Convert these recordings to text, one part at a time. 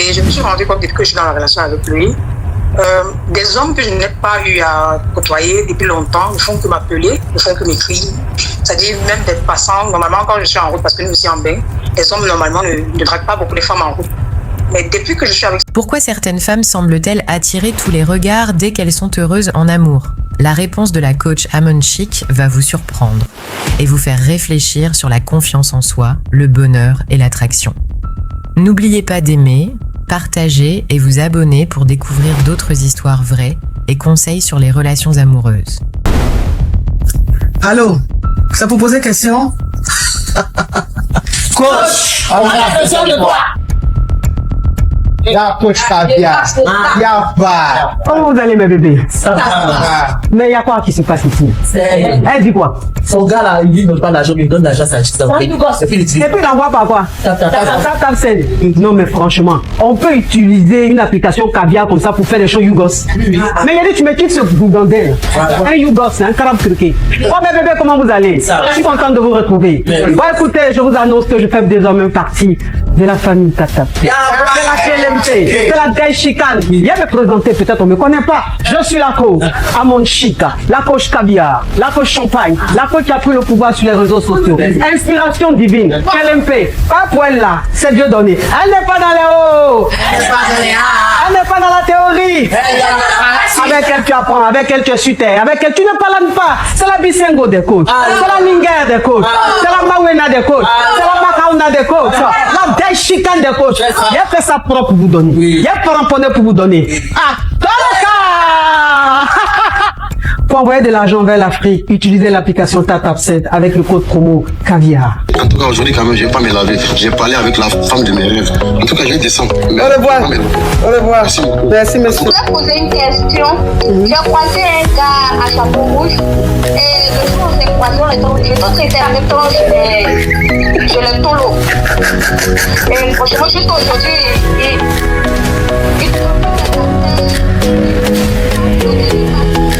Et je me suis rendu compte depuis que je suis dans la relation avec lui, des hommes que je n'ai pas eu à côtoyer depuis longtemps ne font que m'appeler, ne font que m'écrire. C'est-à-dire même d'être passant, normalement quand je suis en route, parce que nous aussi en bain, les hommes normalement ne draguent pas beaucoup les femmes en route. Mais depuis que je suis avec... Pourquoi certaines femmes semblent-elles attirer tous les regards dès qu'elles sont heureuses en amour? La réponse de la coach Amon Chic va vous surprendre et vous faire réfléchir sur la confiance en soi, le bonheur et l'attraction. N'oubliez pas d'aimer, partager et vous abonner pour découvrir d'autres histoires vraies et conseils sur les relations amoureuses. Allô, ça vous poser question? Coach, on a besoin de toi. La coach Caviar, y'a pas. Comment vous allez mes bébés? Ça va. Mais il y a quoi qui se passe ici? Elle dit quoi? Son gars là, il ne donne pas l'argent, il donne l'argent à sa petite. Et puis il envoie par quoi? Tap send. Non mais franchement, on peut utiliser une application Caviar comme ça pour faire des choses Yougos. Mais il a dit tu me quittes ce bougandel. Un Yougos, un carabe criquet. Oh mes bébés, comment vous allez? Je suis content de vous retrouver. Bon écoutez, je vous annonce que je fais désormais partie de la famille Tata. C'est la Gaï Chicane. Viens me présenter, peut-être on ne me connaît pas. Je suis la coach Amon Chica, la coach Caviar, la coach Champagne, la coach qui a pris le pouvoir sur les réseaux sociaux. Inspiration divine, KLMP, pas pour elle là, c'est Dieu donné. Elle n'est pas dans les hauts, elle n'est pas dans la théorie. Avec elle tu apprends, avec elle tu es sur terre, avec elle tu ne parles pas. C'est la Bisengo des coachs, c'est la Linger des coachs, c'est la Mawena des coachs, c'est la Makauna des coachs, la Gaï Chicane des coachs. Il a fait sa propre pour vous donner. Il y a pas ramponné pour vous donner. Ah, dans le cas pour envoyer de l'argent vers l'Afrique, utilisez l'application TapTapSend avec le code promo Caviar. En tout cas, aujourd'hui, quand même, je ne vais pas me laver. J'ai parlé avec la femme de mes rêves. En tout cas, je vais descendre. Au revoir. Au revoir. Merci, monsieur. Je voulais poser une question. J'ai croisé un gars à chapeau rouge. Et le jour où on s'est croisé, je était avec toi, je le tolo. Et franchement, juste aujourd'hui,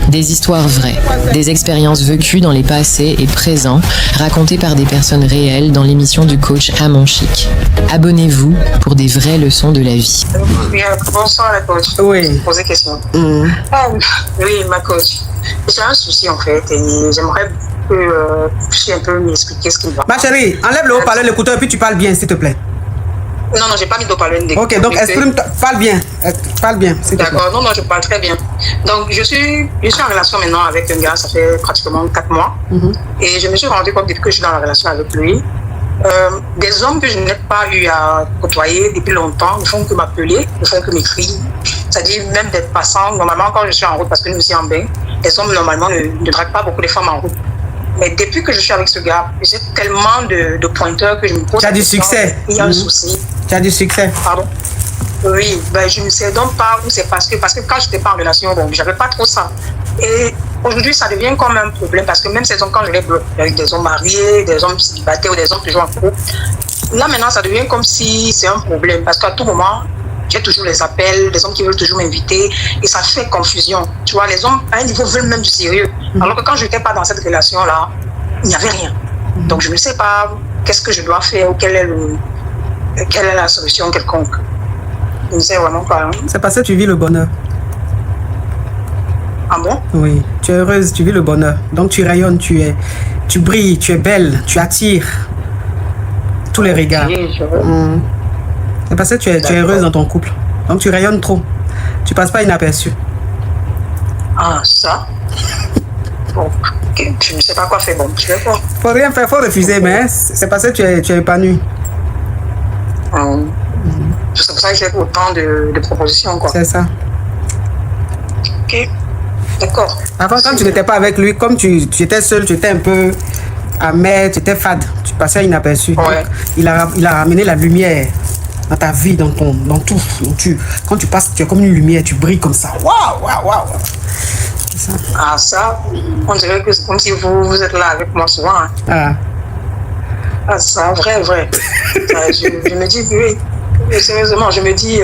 Des histoires vraies, des expériences vécues dans les passés et présents, racontées par des personnes réelles dans l'émission du coach Amon Chic. Abonnez-vous pour des vraies leçons de la vie. Bonsoir la coach. Oui. Je vais poser question. Oui, ma coach. J'ai un souci en fait et j'aimerais que tu un peu m'expliquer ce qui me va. Ma chérie, enlève le haut-parleur, l'écouteur et puis tu parles bien, s'il te plaît. Non, j'ai pas mis d'eau-parleur. Ok, donc exprime, parle bien. Parle bien, s'il te plaît. D'accord, non, je parle très bien. Donc, je suis en relation maintenant avec un gars, ça fait pratiquement 4 mois. Et je me suis rendu compte depuis que je suis dans la relation avec lui, des hommes que je n'ai pas eu à côtoyer depuis longtemps ne font que m'appeler, ne font que m'écrire. C'est-à-dire même d'être passant, normalement quand je suis en route, parce que nous aussi en bain, les hommes normalement ne draguent pas beaucoup les femmes en route. Mais depuis que je suis avec ce gars, j'ai tellement de pointeurs que je me pose. Tu as du succès. Il y a un souci. Tu as du succès. Pardon. Oui, ben je ne sais donc pas où c'est parce que quand je n'étais pas en relation, bon, j'avais pas trop ça. Et aujourd'hui, ça devient comme un problème parce que même ces hommes, quand je les bloque, avec des hommes mariés, des hommes célibataires ou des hommes toujours en couple, là maintenant, ça devient comme si c'est un problème parce qu'à tout moment, j'ai toujours les appels, les hommes qui veulent toujours m'inviter et ça fait confusion. Tu vois, les hommes, à un niveau, veulent même du sérieux. Alors que quand je n'étais pas dans cette relation-là, il n'y avait rien. Donc, je ne sais pas qu'est-ce que je dois faire ou quelle est la solution quelconque. Je ne sais vraiment pas. Hein. C'est parce que tu vis le bonheur. Ah bon? Oui, tu es heureuse, tu vis le bonheur. Donc, tu rayonnes, tu brilles, tu es belle, tu attires tous les regards. Oui, C'est parce que tu es heureuse dans ton couple. Donc tu rayonnes trop. Tu passes pas inaperçu. Ah, ça? Bon, okay. Je ne sais pas quoi faire. Bon, je vais voir. Faut rien faire, faut refuser, mais c'est parce que tu es épanoui. C'est pour ça que j'ai autant de propositions, quoi. C'est ça. Ok, d'accord. Avant, quand tu n'étais pas avec lui, comme tu étais seul, tu étais un peu amer, tu étais fade, tu passais inaperçu. Ouais. Il a ramené la lumière dans ta vie, dans tout. Donc quand tu passes, tu es comme une lumière, tu brilles comme ça. Waouh, waouh, waouh. C'est ça. Ah, ça, on dirait que c'est comme si vous êtes là avec moi souvent. Hein. Ah, ça, vrai. Je me dis, oui, sérieusement, je me dis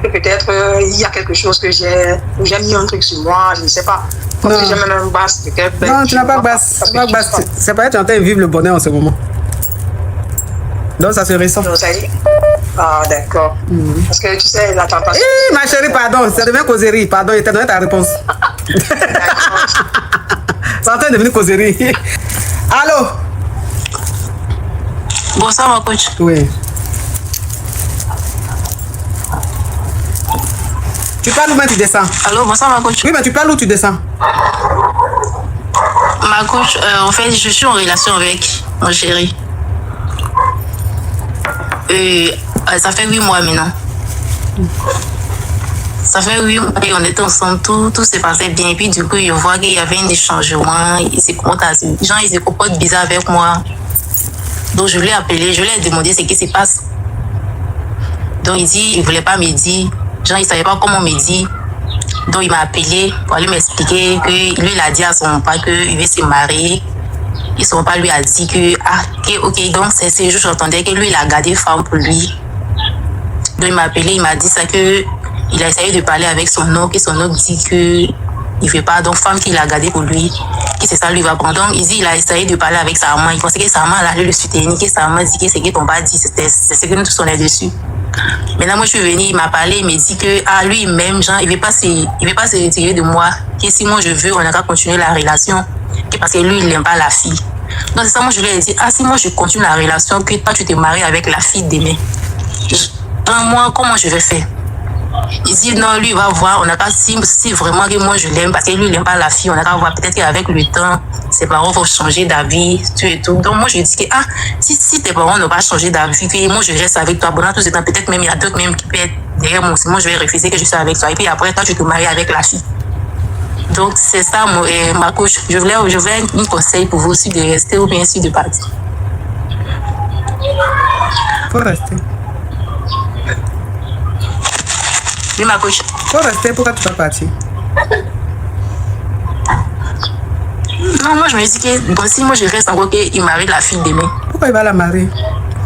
que peut-être il y a quelque chose que j'ai mis un truc sur moi, je ne sais pas. Comme si j'ai même un basse de quelque chose. Non, tu n'as pas basse. C'est pas être en train de vivre le bonheur en ce moment. Donc ça se ressent. Donc, ça dit, Ah, d'accord. Parce que tu sais, la tentation. Eh, ma chérie, pardon, ça devient causerie. Pardon, il t'a donné ta réponse. C'est en train de devenir causerie. Allô? Bonsoir, mon coach. Oui. Tu parles où, mais tu descends? Allô, bonsoir, ma coach. Oui, mais tu parles où, tu descends? Ma coach, en fait, je suis en relation avec mon chéri. Ça fait 8 mois maintenant. Ça fait 8 mois qu'on était ensemble, tout s'est passé bien. Et puis, du coup, je vois qu'il y avait un changement. Il se comporte bizarre avec moi. Donc, je l'ai appelé, je lui ai demandé ce qui se passe. Donc, il dit, il ne voulait pas me dire. Genre, il ne savait pas comment me dire. Donc, il m'a appelé pour aller m'expliquer que lui, il a dit à son père qu'il veut se marier. Et son père lui a dit que, ok, donc c'est ce jour, j'entendais que lui, il a gardé femme pour lui. Donc, il m'a appelé, il m'a dit ça que il a essayé de parler avec son oncle et son oncle dit que il veut pas, donc femme qu'il a gardée pour lui, que c'est ça lui va prendre. Donc, il dit, il a essayé de parler avec sa maman, il pensait que sa maman allait le soutenir, que sa maman dit que c'est que ton père dit, c'est ce que nous tous on est dessus. Maintenant, moi, je suis venue, il m'a parlé, il m'a dit que, lui-même, genre, il veut pas se retirer de moi, que si moi je veux, on va continuer la relation, que parce que lui, il n'aime pas la fille. Donc, c'est ça, moi, je lui ai dit, si moi je continue la relation, que toi, tu te maries avec la fille demain. Moi, comment je vais faire? Il dit non, lui il va voir, on a qu'à si vraiment que moi je l'aime, parce que lui il n'aime pas la fille, on a qu'à voir peut-être qu'avec le temps, ses parents vont changer d'avis, tout et tout. Donc moi je dis que si tes parents n'ont pas changé d'avis, puis moi je reste avec toi, pendant tout ce temps, peut-être même il y a d'autres même qui peuvent être derrière moi, moi je vais refuser que je sois avec toi, et puis après toi tu te maries avec la fille. Donc c'est ça ma coach, je voulais un conseil pour vous aussi de rester ou bien sûr de partir. Faut rester. Oui, ma coach. Faut rester, pourquoi tu vas partir? Non, moi je me dis que bon, si moi je reste encore qu'il marie la fille demain. Pourquoi il va la marier?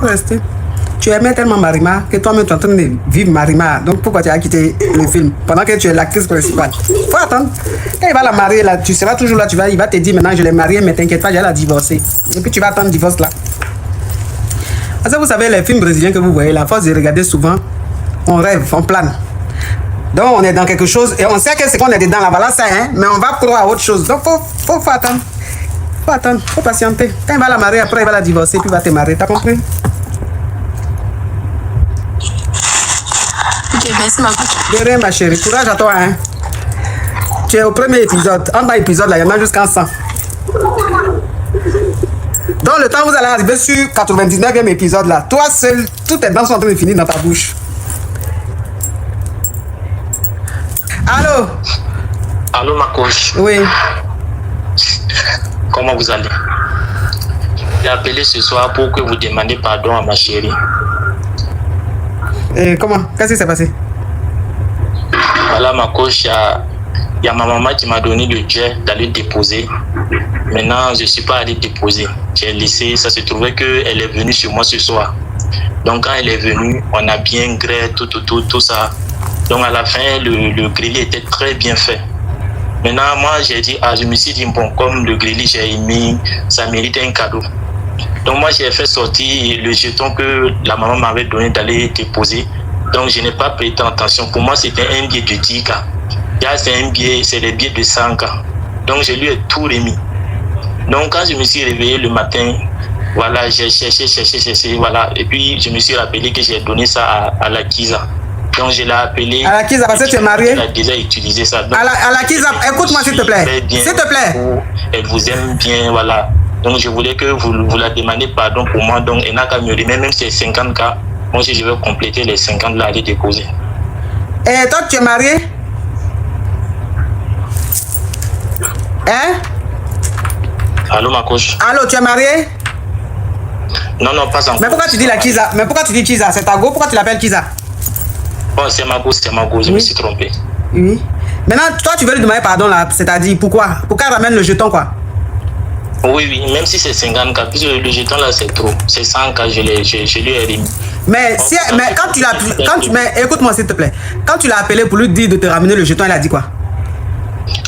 Faut rester. Tu aimais tellement Marima que toi-même tu es en train de vivre Marima. Donc pourquoi tu as quitté le film pendant que tu es l'actrice principale? Faut attendre. Quand il va la marier, là, tu seras toujours là, il va te dire maintenant je l'ai mariée, mais t'inquiète pas, je vais la divorcer. Et puis tu vas attendre le divorce là. Parce que vous savez, les films brésiliens que vous voyez, la force de regarder souvent, on rêve, on plane. Donc on est dans quelque chose et on sait que c'est qu'on est dedans là, voilà ça, hein, mais on va croire à autre chose. Donc faut attendre. Faut attendre, faut patienter. Quand il va la marier, après il va la divorcer, puis il va te marier, t'as compris? Ok, merci ma coach. De rien ma chérie, courage à toi, hein. Tu es au premier épisode, en bas épisode là, il y en a jusqu'en 100. Dans le temps vous allez arriver sur 99e épisode là, toi seul, toutes tes dents sont en train de finir dans ta bouche. Allô? Allô, ma coach. Oui. Comment vous allez? J'ai appelé ce soir pour que vous demandiez pardon à ma chérie. Et comment? Qu'est-ce qui s'est passé? Voilà, ma coach, il y a ma maman qui m'a donné le jet d'aller déposer. Maintenant, je ne suis pas allé déposer. J'ai laissé, ça se trouvait qu'elle est venue sur moi ce soir. Donc, quand elle est venue, on a bien grillé tout ça. Donc à la fin, le grélis était très bien fait. Maintenant, moi, je me suis dit, bon, comme le grélis, j'ai aimé, ça mérite un cadeau. Donc moi, j'ai fait sortir le jeton que la maman m'avait donné d'aller déposer. Donc je n'ai pas prêté attention. Pour moi, c'était un billet de 10 cas. Là, c'est les billets de 100 cas. Donc je lui ai tout remis. Donc quand je me suis réveillé le matin, voilà, j'ai cherché, voilà. Et puis je me suis rappelé que j'ai donné ça à la Kiza. Donc je l'ai appelé. À la Kiza, parce que tu es marié? Elle a déjà utilisé ça. Donc, à la Kiza, écoute-moi s'il te plaît. S'il te plaît. Elle vous aime bien, voilà. Donc je voulais que vous la demandiez pardon pour moi. Donc elle n'a qu'à me remettre, même si c'est 50 cas. Moi aussi je vais compléter les 50 là à les déposer. Et toi tu es marié? Hein? Allô ma coach? Allô, tu es marié? Non, pas encore. Mais pourquoi tu dis la Kiza? Mais pourquoi tu dis Kiza? C'est ta go? Pourquoi tu l'appelles Kiza? Bon, c'est ma go, je me suis trompé. Oui. Maintenant, toi, tu veux lui demander pardon là, c'est-à-dire pourquoi? Pourquoi elle ramène le jeton quoi? Oui, même si c'est 50 cas, puisque le jeton là c'est trop. C'est 100 cas, je lui ai remis. Mais, quand tu l'as. Mais écoute-moi s'il te plaît. Quand tu l'as appelé pour lui dire de te ramener le jeton, elle a dit quoi?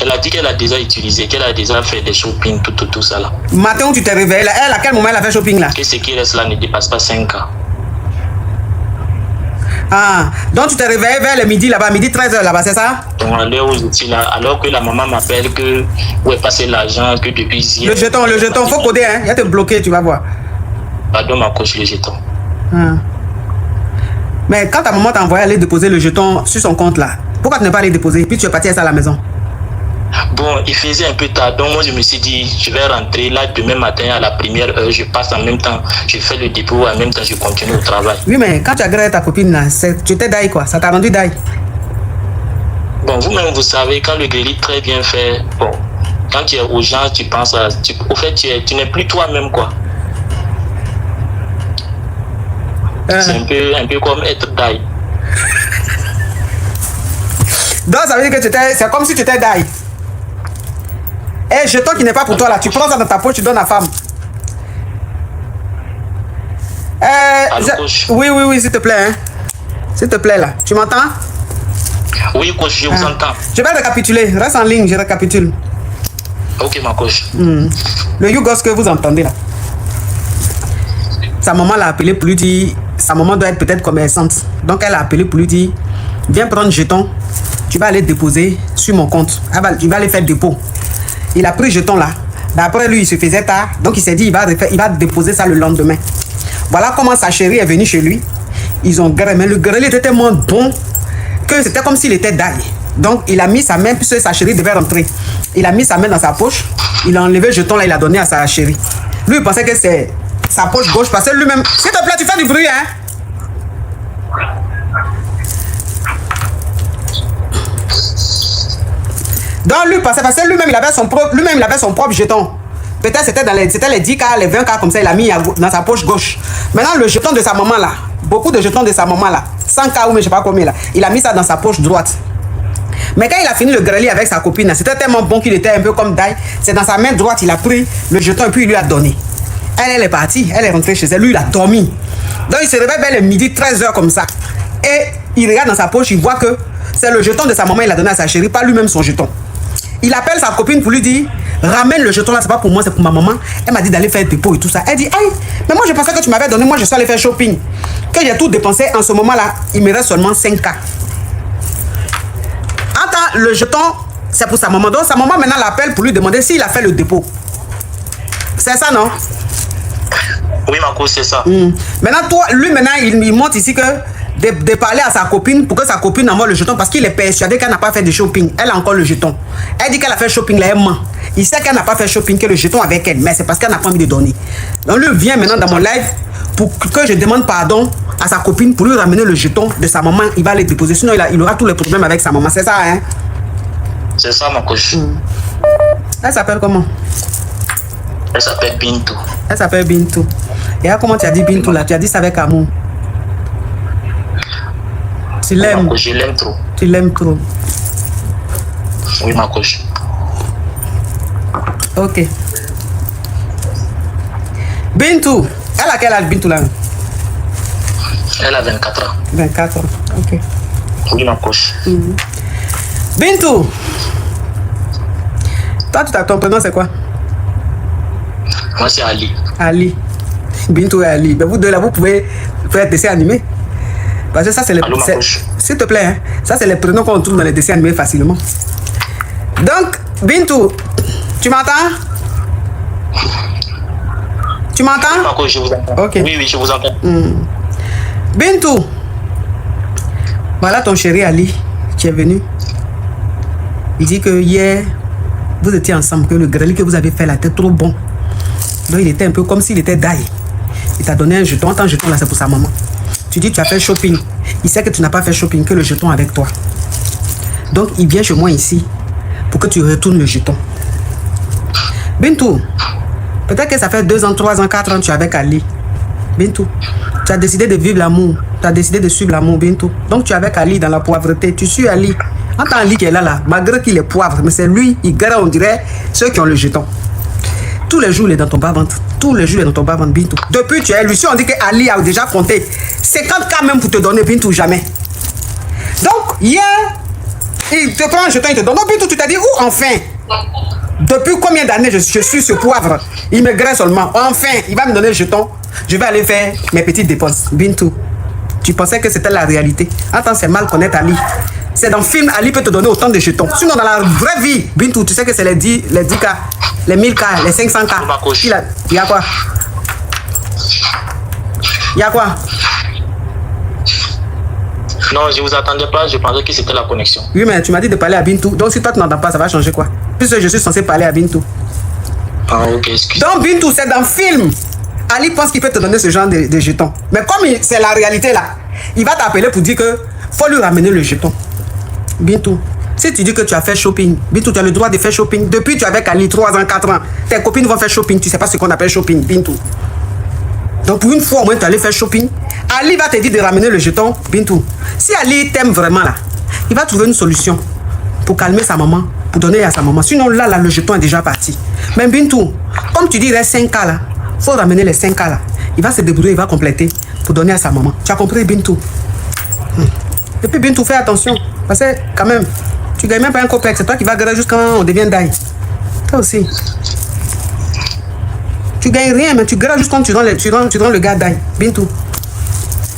Elle a dit qu'elle a déjà utilisé, qu'elle a déjà fait des shopping, tout ça là. Matin où tu t'es réveillé, elle, à quel moment elle a fait shopping là? Que ce qui reste là ne dépasse pas 5 cas. Ah, donc tu t'es réveillé vers le midi là-bas, midi 13h là-bas, c'est ça? Donc à l'heure où j'étais là, alors que la maman m'appelle que où est passé l'argent, que depuis hier. Le jeton, faut coder, hein. Il va te bloquer, tu vas voir. Pardon, ma coach, le jeton. Ah. Mais quand ta maman t'a envoyé aller déposer le jeton sur son compte là, pourquoi tu n'es pas allé déposer? Puis tu es parti à ça à la maison. Bon, il faisait un peu tard, donc moi je me suis dit, je vais rentrer là demain matin à la première heure, je passe en même temps, je fais le dépôt, en même temps je continue au travail. Oui, mais quand tu as grillé ta copine là, tu t'es daille quoi? Ça t'a rendu daille? Bon, vous-même vous savez, quand le grill est très bien fait, bon, quand tu es aux gens, tu penses à... au fait, tu n'es plus toi-même quoi. C'est un peu comme être daille. Donc ça veut dire que c'est comme si tu étais daille. Eh, jeton qui n'est pas pour toi là, tu prends ça dans ta poche, tu donnes à la femme. Oui, s'il te plaît. Hein. S'il te plaît là, tu m'entends? Oui, coach, je vous entends. Je vais récapituler, reste en ligne, je récapitule. Ok, ma coach. Le Yougos que vous entendez là. Sa maman l'a appelé pour lui dire, sa maman doit être peut-être commerçante. Donc elle a appelé pour lui dire, viens prendre jeton, tu vas aller déposer sur mon compte. Tu vas aller faire dépôt. Il a pris jeton là. D'après lui, il se faisait tard. Donc il s'est dit, il va déposer ça le lendemain. Voilà comment sa chérie est venue chez lui. Ils ont grillé. Mais le grill était tellement bon que c'était comme s'il était daille. Donc il a mis sa main, puisque sa chérie devait rentrer. Il a mis sa main dans sa poche. Il a enlevé le jeton là, il a donné à sa chérie. Lui, il pensait que c'est sa poche gauche. Parce que lui-même... S'il te plaît, tu fais du bruit, hein? Donc lui, parce que lui-même, il avait son propre jeton. Peut-être c'était les 10K, les 20K comme ça, il a mis dans sa poche gauche. Maintenant, le jeton de sa maman là, beaucoup de jetons de sa maman là, 100K ou mais je sais pas combien là, il a mis ça dans sa poche droite. Mais quand il a fini le grelier avec sa copine, c'était tellement bon qu'il était un peu comme Dai. C'est dans sa main droite, il a pris le jeton et puis il lui a donné. Elle est partie, elle est rentrée chez elle, lui il a dormi. Donc il se réveille vers le midi 13h comme ça. Et il regarde dans sa poche, il voit que c'est le jeton de sa maman, il a donné à sa chérie, pas lui-même son jeton. Il appelle sa copine pour lui dire, ramène le jeton là, c'est pas pour moi, c'est pour ma maman. Elle m'a dit d'aller faire dépôt et tout ça. Elle dit, aïe, mais moi je pensais que tu m'avais donné, moi je suis allé faire shopping. Que j'ai tout dépensé en ce moment-là, il me reste seulement 5K. Attends, le jeton, c'est pour sa maman. Donc sa maman maintenant l'appelle pour lui demander s'il a fait le dépôt. C'est ça, non? Oui, ma cause, c'est ça. Maintenant, toi, lui, maintenant, il montre ici que de parler à sa copine pour que sa copine envoie le jeton parce qu'il est persuadé qu'elle n'a pas fait de shopping. Elle a encore le jeton. Elle dit qu'elle a fait shopping, là, elle ment. Il sait qu'elle n'a pas fait shopping, que le jeton avec elle, mais c'est parce qu'elle n'a pas envie de donner. Donc, lui vient maintenant dans mon live pour que je demande pardon à sa copine pour lui ramener le jeton de sa maman. Il va les déposer, sinon il aura tous les problèmes avec sa maman. C'est ça, hein? C'est ça, ma coach. Elle s'appelle comment? Elle s'appelle Bintou. Elle s'appelle Bintou. Et là, comment tu as dit Bintou là? Tu as dit ça avec amour. Tu l'aimes? Je l'aime trop. Tu l'aimes trop. Oui, ma coach. Ok. Bintou. Elle a quel âge, Bintou là? Elle a 24 ans. 24 ans, ok. Oui, ma coach. Bintou. Toi, ton prénom c'est quoi? Moi, c'est Ali. Ali. Bintou et Ali. Ben, vous deux là, vous pouvez faire dessin animé. Parce que ça, c'est les... S'il te plaît, hein, ça, c'est les prénoms qu'on trouve dans les dessins animés facilement. Donc, Bintou, tu m'entends? Tu m'entends? Ma coach, je vous entends. Ok. Oui, je vous entends. Bintou, voilà ton chéri Ali qui est venu. Il dit que hier, vous étiez ensemble, que le grelier que vous avez fait là était trop bon. Donc il était un peu comme s'il était daille. Il t'a donné un jeton. Attends, jeton là, c'est pour sa maman. Tu dis tu as fait shopping. Il sait que tu n'as pas fait shopping, que le jeton avec toi. Donc il vient chez moi ici pour que tu retournes le jeton. Bintou, peut-être que ça fait 2 ans, 3 ans, 4 ans que tu es avec Ali. Bintou, tu as décidé de vivre l'amour. Tu as décidé de suivre l'amour, Bintou. Donc tu es avec Ali dans la poivreté. Tu suis Ali. Entends Ali qui est là, malgré qu'il est poivre, mais c'est lui, il garde, on dirait, ceux qui ont le jeton. Tous les jours, il est dans ton bas-ventre. Tous les jours, il est dans ton bas-ventre, Bintou. Depuis tu es lui, si on dit que Ali a déjà compté 50K même pour te donner, Bintou, jamais. Donc, hier, il te prend un jeton, il te donne. Donc, Bintou, tu t'as dit, où enfin? Depuis combien d'années je suis ce poivre? Il me graisse seulement. Enfin, il va me donner le jeton. Je vais aller faire mes petites dépenses. Bintou, Tu pensais que c'était la réalité. Attends, c'est mal connaître Ali. C'est dans le film, Ali peut te donner autant de jetons. Sinon, dans la vraie vie, Bintou, tu sais que c'est les 10K, les 1000K, les 500K. Il y a quoi? Il y a quoi? Non, je vous attendais pas, je pensais que c'était la connexion. Oui, mais tu m'as dit de parler à Bintou. Donc, si toi tu n'entends pas, ça va changer quoi? Puisque je suis censé parler à Bintou. Ah, ok, excuse. Donc, Bintou, c'est dans le film. Ali pense qu'il peut te donner ce genre de jetons. Mais comme c'est la réalité là, il va t'appeler pour dire que faut lui ramener le jeton. Bintou, si tu dis que tu as fait shopping, Bintou, tu as le droit de faire shopping. Depuis tu es avec Ali 3 ans, 4 ans, tes copines vont faire shopping. Tu sais pas ce qu'on appelle shopping, Bintou. Donc pour une fois au moins tu allais faire shopping. Ali va te dire de ramener le jeton, Bintou. Si Ali t'aime vraiment là, il va trouver une solution pour calmer sa maman, pour donner à sa maman. Sinon là, le jeton est déjà parti. Mais Bintou, comme tu dis, il reste 5K là. Faut ramener les 5K là. Il va se débrouiller, il va compléter pour donner à sa maman. Tu as compris, Bintou? Et puis Bintou, fais attention. Parce que quand même, tu gagnes même pas un copec. C'est toi qui vas gagner jusqu'à quand on devient daï. Toi aussi. Tu gagnes rien, mais tu gagnes juste quand tu rends le gars daï. Bintou.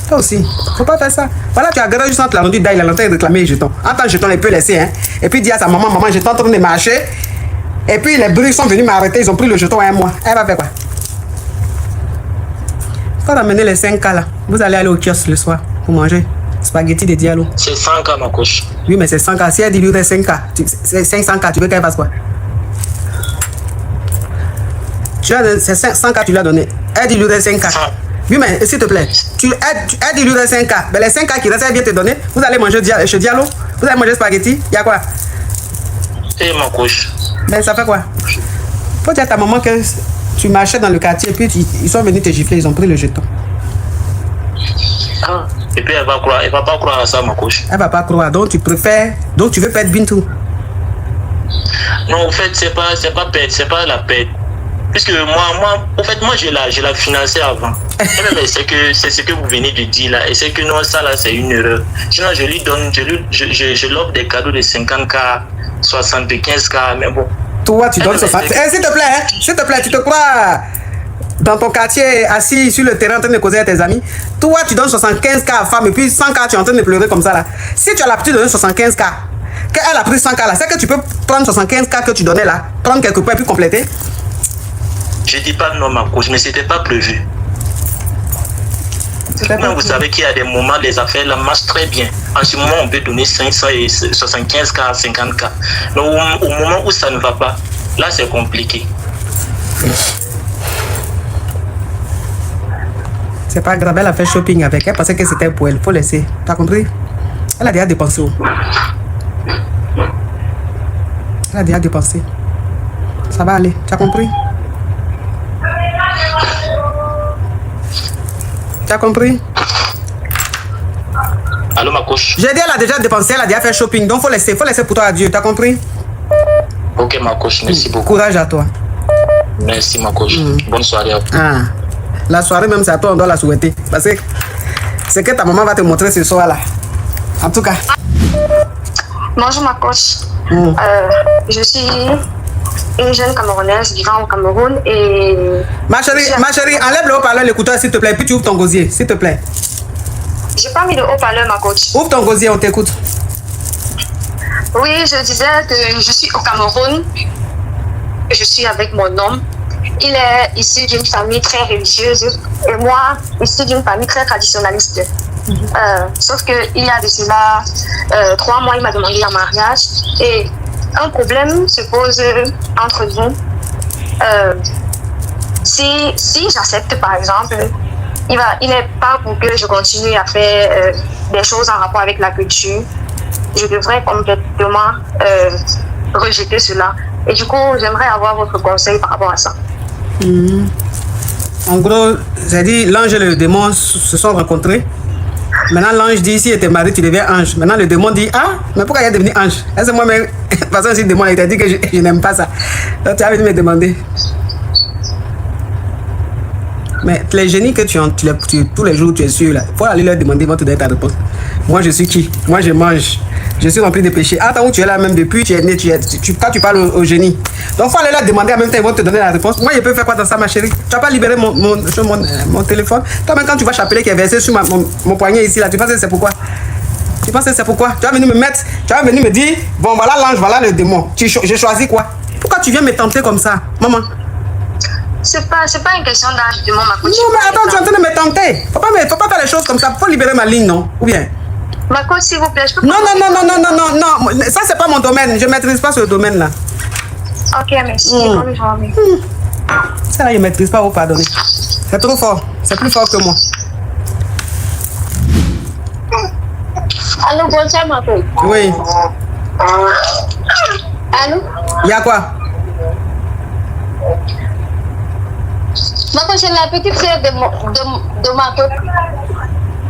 Toi aussi. Faut pas faire ça. Voilà, tu as gagné juste quand tu l'as rendu daï. Il a longtemps réclamé les jetons. En tant que jeton, il peut laisser. Hein. Et puis dire à sa maman, maman, j'étais en train de marcher. Et puis les bruits sont venus m'arrêter. Ils ont pris le jeton à un mois. Elle va faire quoi? Faut ramener les 5K là. Vous allez aller au kiosque le soir pour manger spaghetti de Diallo. C'est 100K ma coach. Oui, mais c'est 100K. Si elle dit lui reste 5K, c'est 500K, tu veux qu'elle fasse quoi? C'est 100K, tu lui as donné. Elle dit lui reste 5K. Oui, mais s'il te plaît, elle dit lui reste 5K. Mais les 5K qui restent, elle vient te donner. Vous allez manger chez Diallo. Vous allez manger spaghetti. Il y a quoi? Et ma coach. Ben ça fait quoi? Faut dire à ta maman que tu marchais dans le quartier et puis ils sont venus te gifler, ils ont pris le jeton. Ah. Et puis elle va pas croire à ça, ma coach. Elle va pas croire, donc tu veux perdre Bintou. Non, en fait, c'est pas la perte. Puisque moi, je la finançais avant. Mais c'est ce que vous venez de dire là. Et c'est que non, ça là, c'est une erreur. Sinon, je lui donne, je l'offre des cadeaux de 50K, 75K, mais bon. Toi, tu donnes 60. S'il te plaît, tu te crois dans ton quartier, assis sur le terrain en train de causer à tes amis. Toi, tu donnes 75K à femme et puis 100K, tu es en train de pleurer comme ça là. Si tu as l'habitude de donner 75K, qu'elle a pris 100K là, c'est que tu peux prendre 75K que tu donnais là, prendre quelque part et puis compléter. Je dis pas non, ma coach, mais c'était pas prévu. Mais vous savez qu'il y a des moments, les affaires là marchent très bien. En ce moment, on peut donner 500 et 75K, 50K. Mais au moment où ça ne va pas, là, c'est compliqué. C'est pas grave, elle a fait shopping avec elle parce que c'était pour elle. Faut laisser. T'as compris? Elle a déjà dépensé. Elle a déjà dépensé. Ça va aller. Tu as compris? Tu as compris? Allô, ma coach? J'ai dit, elle a déjà dépensé, elle a déjà fait shopping. Donc, faut laisser pour toi à Dieu. Tu as compris? Ok, ma coach, merci beaucoup. Courage à toi. Merci, ma coach. Bonne soirée à vous. Ah. La soirée, même, c'est à toi, on doit la souhaiter. Parce que c'est que ta maman va te montrer ce soir-là. En tout cas. Bonjour, ma coach. Je suis une jeune Camerounaise vivant au Cameroun et... Ma chérie, enlève le haut-parleur, l'écouteur, s'il te plaît, et puis tu ouvres ton gosier, s'il te plaît. J'ai pas mis de haut-parleur, ma coach. Ouvre ton gosier, on t'écoute. Oui, je disais que je suis au Cameroun. Je suis avec mon homme. Il est issu d'une famille très religieuse et moi, issu d'une famille très traditionnaliste. Sauf qu'il y a de cela 3 mois, il m'a demandé un mariage et un problème se pose entre nous. Si j'accepte, par exemple, il n'est pas pour que je continue à faire des choses en rapport avec la culture. Je devrais complètement rejeter cela. Et du coup, j'aimerais avoir votre conseil par rapport à ça. En gros, j'ai dit, l'ange et le démon se sont rencontrés. Maintenant, l'ange dit, si tu es marié, tu deviens ange. Maintenant, le démon dit, ah, mais pourquoi il est devenu ange? Est-ce que moi-même, parce que si le démon, il t'a dit que je n'aime pas ça. Donc, tu as envie de me demander. Mais les génies que tous les jours tu es sûr, il faut aller leur demander, ils vont te donner ta réponse. Moi, je suis qui? Moi, je mange. Je suis rempli de péchés. Attends, où tu es là même depuis, tu es né, quand tu parles au génie. Donc, il faut aller là demander en même temps, ils vont te donner la réponse. Moi, je peux faire quoi dans ça, ma chérie? Tu n'as pas libéré mon téléphone. Toi-même, quand tu vois chapelet qui est versé sur mon poignet ici, là, tu penses que c'est pourquoi? Tu penses que c'est pourquoi? Tu vas venir me mettre, tu vas venir me dire, bon, voilà l'ange, voilà le démon. J'ai choisi quoi? Pourquoi tu viens me tenter comme ça, maman? C'est pas une question d'âge du monde, ma coach. Non, mais attends, tu es en train de me tenter. Faut pas faire les choses comme ça. Faut libérer ma ligne, non? Ou bien? Ma coach, s'il vous plaît, je peux Non. Ça, c'est pas mon domaine. Je maîtrise pas ce domaine-là. Ok, merci. Ça, là, je maîtrise pas, vous pardonnez. C'est trop fort. C'est plus fort que moi. Allô, bonsoir, ma coach. Oui. Allô? Il y a quoi? Ma coach, c'est la petite sœur de ma coach.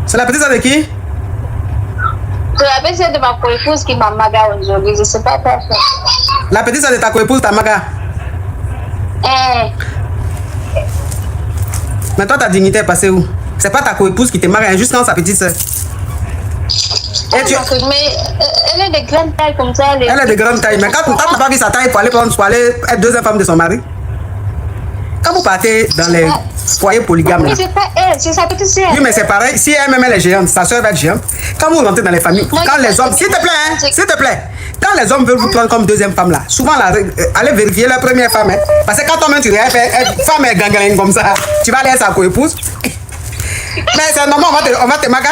C'est la petite sœur de qui? C'est la petite sœur de ma co-épouse qui m'a maga aujourd'hui. Je sais pas quoi faire. La petite sœur de ta co-épouse, ta maga? Mais toi, ta dignité est passée où? C'est pas ta co-épouse qui te maga, hein, juste quand sa petite sœur. Mais elle est de grande taille comme ça. Elle est de grande taille. Mais quand tu n'as pas vu sa taille pour aller être deuxième femme de son mari? Quand vous partez dans les foyers polygames, mais c'est pas elle, c'est sa petite sœur. Oui, mais c'est pareil. Si elle-même elle est géante, sa soeur va être géante. Quand vous rentrez dans les familles, quand les hommes, s'il te plaît, quand les hommes veulent vous prendre comme deuxième femme là, souvent allez vérifier leur première femme. Hein, parce que quand toi-même tu regardes, femme est gangrène comme ça, tu vas aller à sa co-épouse. Mais c'est normal, on va te maga.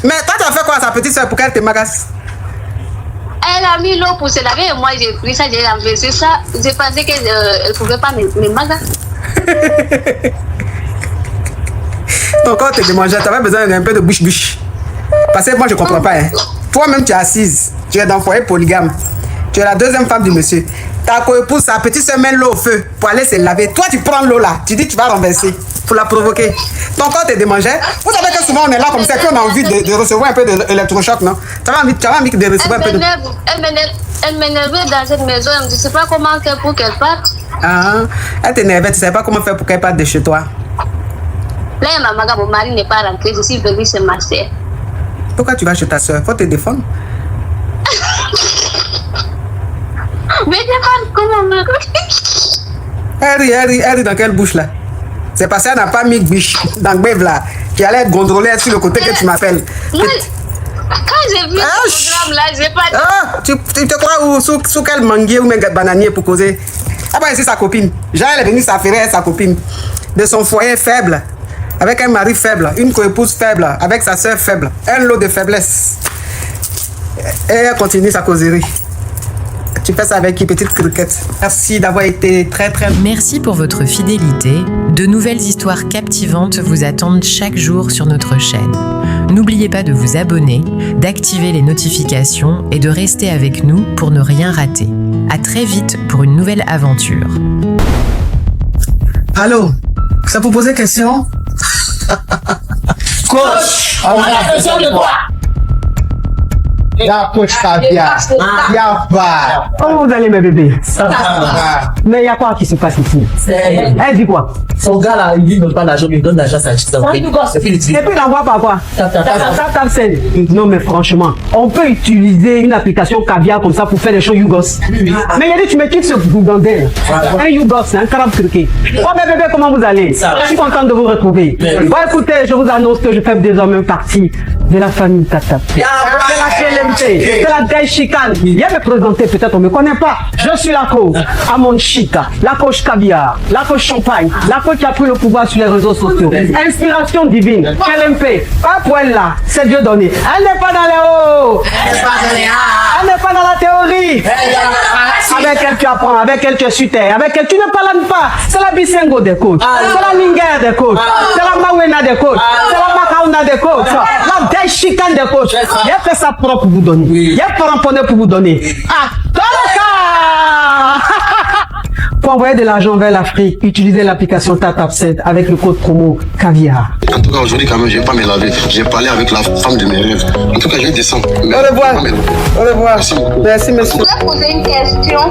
Mais toi, tu as fait quoi à sa petite soeur pour qu'elle te magasse? Elle a mis l'eau pour se laver et moi j'ai pris ça, j'ai renversé ça. J'ai pensé qu'elle ne pouvait pas me maga. Ton corps te démangeait, tu avais besoin d'un peu de bouche-bouche. Parce que moi je comprends pas. Hein. Toi-même tu es assise, tu es dans le foyer polygame. Tu es la deuxième femme du monsieur. Ta co-épouse, sa petite sœur met l'eau au feu pour aller se laver. Toi tu prends l'eau là, tu dis tu vas renverser pour la provoquer. Ton corps te démangeait. Vous savez que souvent on est là comme ça, qu'on a envie de recevoir un peu d'électrochoc, non? Tu as envie de recevoir un peu de... Elle m'énervait dans cette maison, je ne sais pas comment faire pour qu'elle parte. Ah, elle t'énervait, tu ne savais pas comment faire pour qu'elle parte de chez toi. Là, ma maga, mon mari n'est pas rentré, je suis venue chez ma soeur. Pourquoi tu vas chez ta soeur? Faut te défendre. Mais défendre comment? Elle rit dans quelle bouche là? C'est parce qu'elle n'a pas mis biche dans le bève là, qui allait gondoler sur le côté que tu m'appelles. Quand j'ai vu ce programme là, j'ai pas dit. Ah, tu te crois où, sous quel manguier ou même bananier pour causer? Ah bah, c'est sa copine. Jean, elle est venue s'affairer sa copine. De son foyer faible, avec un mari faible, une co-épouse faible, avec sa soeur faible. Un lot de faiblesse. Et elle continue sa causerie. Tu fais ça avec qui, petite criquette? Merci d'avoir été très. Merci pour votre fidélité. De nouvelles histoires captivantes vous attendent chaque jour sur notre chaîne. N'oubliez pas de vous abonner, d'activer les notifications et de rester avec nous pour ne rien rater. À très vite pour une nouvelle aventure. Allô? Ça vous poser question? Coach! On a besoin de quoi? Y'a coach caviar. Y'a pas. Comment vous allez, mes bébés? Ça va. Mais il y a quoi qui se passe ici? Elle dit quoi? Son gars là, il ne donne pas l'argent, il donne l'argent à sa petite. Et puis il envoie par quoi? Tap send. Non, mais franchement, on peut utiliser une application caviar comme ça pour faire des choses Yougos. Mais il y a dit, tu me quittes ce gougandel. Un Yougos, un carabe criquet. Oh, mes bébés, comment vous allez? Je suis content de vous retrouver. Bon, écoutez, je vous annonce que je fais désormais partie de la famille Tatap. C'est la KLMT, c'est la Gaï Chicane. Viens me présenter, peut-être on ne me connaît pas. Je suis la coach Amon Chica, la coach caviar, la coach champagne, la coach qui a pris le pouvoir sur les réseaux sociaux. Inspiration divine, KLMP, pas pour elle là, c'est Dieu donné. Elle n'est pas dans les hauts, elle n'est pas dans la théorie. Avec elle tu apprends, avec elle tu es sur terre, avec elle tu ne parles pas. C'est la Bisengo des coachs, c'est la Lingère des coachs, c'est la Mawena des coachs, c'est la Makauna des coachs, la Gaï Chicane des coachs. Il a fait ça propre pour vous donner. Il a fait pour vous donner. Ah, dans le cas. Pour envoyer de l'argent vers l'Afrique, utilisez l'application TapTapSend avec le code promo caviar. En tout cas, aujourd'hui, quand même, je vais pas me laver. J'ai parlé avec la femme de mes rêves. En tout cas, je descends. Au revoir. Au revoir. Merci beaucoup. Merci, monsieur. Je voulais poser une question.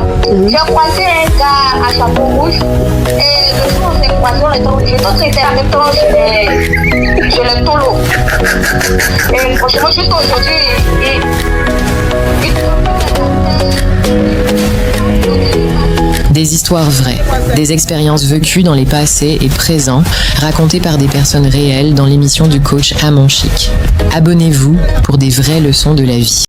J'ai croisé un gars à chapeau rouge. Et le jour où on s'est croisé, j'ai été avec toi chez le tolo. Et franchement, juste aujourd'hui, il des histoires vraies, des expériences vécues dans les passés et présents, racontées par des personnes réelles dans l'émission du coach Amon Chic. Abonnez-vous pour des vraies leçons de la vie.